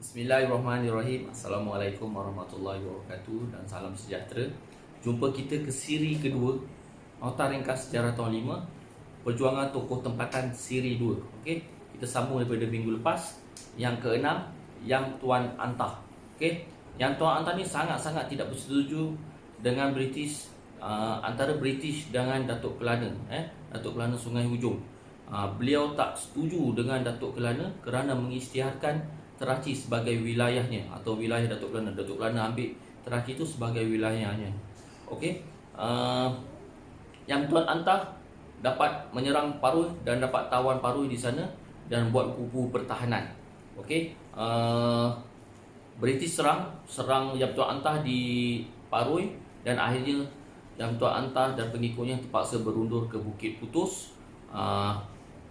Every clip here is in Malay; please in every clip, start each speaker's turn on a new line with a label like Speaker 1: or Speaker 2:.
Speaker 1: Bismillahirrahmanirrahim. Assalamualaikum warahmatullahi wabarakatuh dan salam sejahtera. Jumpa kita ke siri kedua Nota Ringkas Sejarah Tahun 5, Perjuangan Tokoh Tempatan siri 2. Okey, kita sambung daripada minggu lepas. Yang keenam, Yang Tuan Antah. Okey, Yang Tuan Antah ni sangat-sangat tidak bersetuju dengan British, antara British dengan Datuk Kelana, Datuk Kelana Sungai Hujung. Beliau tak setuju dengan Datuk Kelana kerana mengisytiharkan Teraci sebagai wilayahnya atau wilayah Datuk Kelana. Datuk Kelana ambil Teraci itu sebagai wilayahnya. Okey. Yang Tuan Antah dapat menyerang Parui dan dapat tawan Parui di sana dan buat kubu pertahanan. Okey. British serang Yang Tuan Antah di Parui dan akhirnya Yang Tuan Antah dan pengikutnya terpaksa berundur ke Bukit Putus.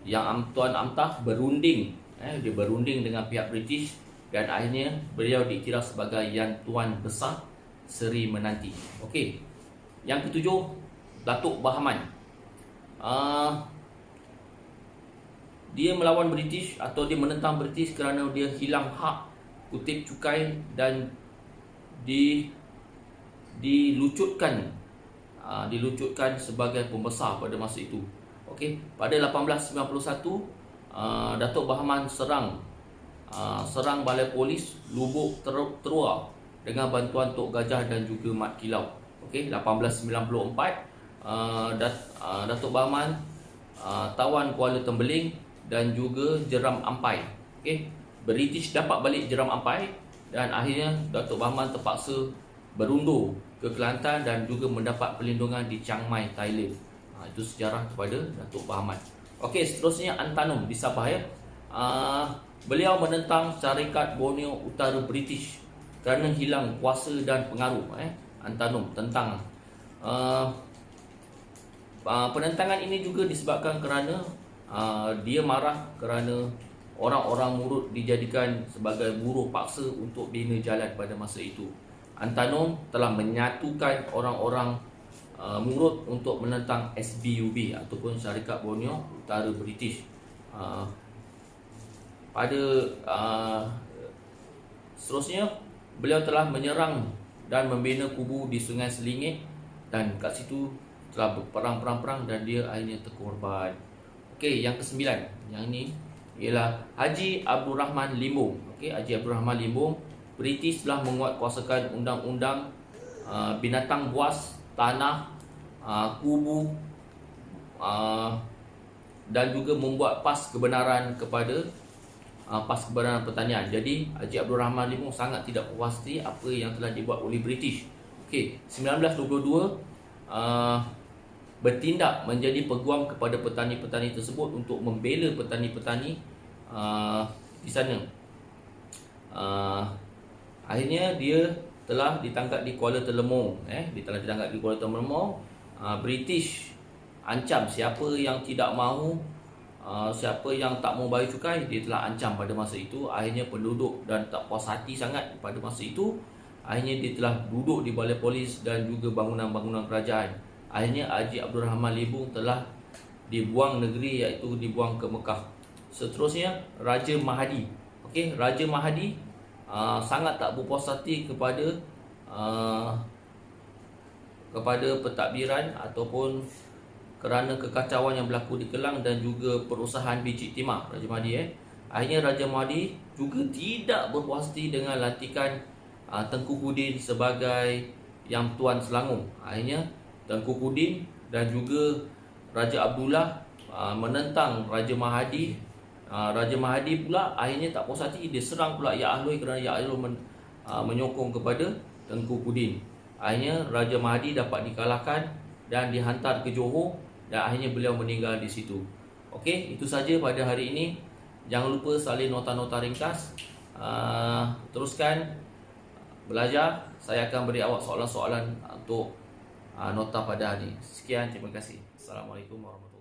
Speaker 1: Yang Tuan Antah berunding, dia berunding dengan pihak British dan akhirnya beliau diiktiraf sebagai Yang Tuan Besar Seri Menanti. Okey. Yang ketujuh, Datuk Bahaman. Dia melawan British atau dia menentang British kerana dia hilang hak kutip cukai dan dilucutkan sebagai pembesar pada masa itu. Okey, pada 1891 Datuk Bahaman serang balai polis Lubuk Terua dengan bantuan Tok Gajah dan juga Mat Kilau. Okey, 1894 Datuk Bahaman tawan Kuala Tembeling dan juga Jeram Ampai. Okey, British dapat balik Jeram Ampai dan akhirnya Datuk Bahaman terpaksa berundur ke Kelantan dan juga mendapat perlindungan di Chiang Mai, Thailand. Itu sejarah kepada Datuk Bahaman. Okey, seterusnya Antanum di Sabah ya. Beliau menentang Syarikat Borneo Utara British kerana hilang kuasa dan pengaruh. Antanum tentang penentangan ini juga disebabkan kerana dia marah kerana orang-orang Murut dijadikan sebagai buruh paksa untuk bina jalan pada masa itu. Antanum telah menyatukan orang-orang Murut untuk menentang SBUB ataupun Syarikat Borneo Utara British. Seterusnya beliau telah menyerang dan membina kubu di Sungai Selingit dan kat situ telah berperang dan dia akhirnya terkorban. Okey, yang kesembilan, yang ini ialah Haji Abdul Rahman Limbung. Okey, Haji Abdul Rahman Limbung. British telah menguatkuasakan undang-undang binatang buas, tanah, kubu dan juga membuat pas kebenaran pertanian. Jadi Haji Abdul Rahman Limbung sangat tidak puas hati apa yang telah dibuat oleh British. Okey, 1922 bertindak menjadi peguam kepada petani-petani tersebut untuk membela petani-petani di sana. Akhirnya dia telah ditangkap di Kuala Telemong. British ancam siapa yang tidak mahu, siapa yang tak mau bayar cukai, dia telah ancam pada masa itu. Akhirnya penduduk dan tak puas hati sangat pada masa itu. Akhirnya dia telah duduk di balai polis dan juga bangunan-bangunan kerajaan. Akhirnya Haji Abdul Rahman Limbung telah dibuang negeri, iaitu dibuang ke Mekah. Seterusnya Raja Mahadi. Okey, Raja Mahadi sangat tak berpuas hati kepada pentadbiran ataupun kerana kekacauan yang berlaku di Kelang dan juga perusahaan biji timah Raja Mahdi. Akhirnya Raja Mahdi juga tidak berpuas hati dengan lantikan Tengku Kudin sebagai Yang Tuan Selangor. Akhirnya Tengku Kudin dan juga Raja Abdullah menentang Raja Mahdi. Raja Mahdi pula akhirnya tak puas hati, dia serang pula Ya Ahloi kerana Ya Ahloi menyokong kepada Tengku Kudin. Akhirnya Raja Mahdi dapat dikalahkan dan dihantar ke Johor dan akhirnya beliau meninggal di situ. Okey, itu saja pada hari ini. Jangan lupa salin nota-nota ringkas. Teruskan belajar. Saya akan beri awak soalan-soalan untuk nota pada hari ini. Sekian, terima kasih. Assalamualaikum warahmatullahi wabarakatuh.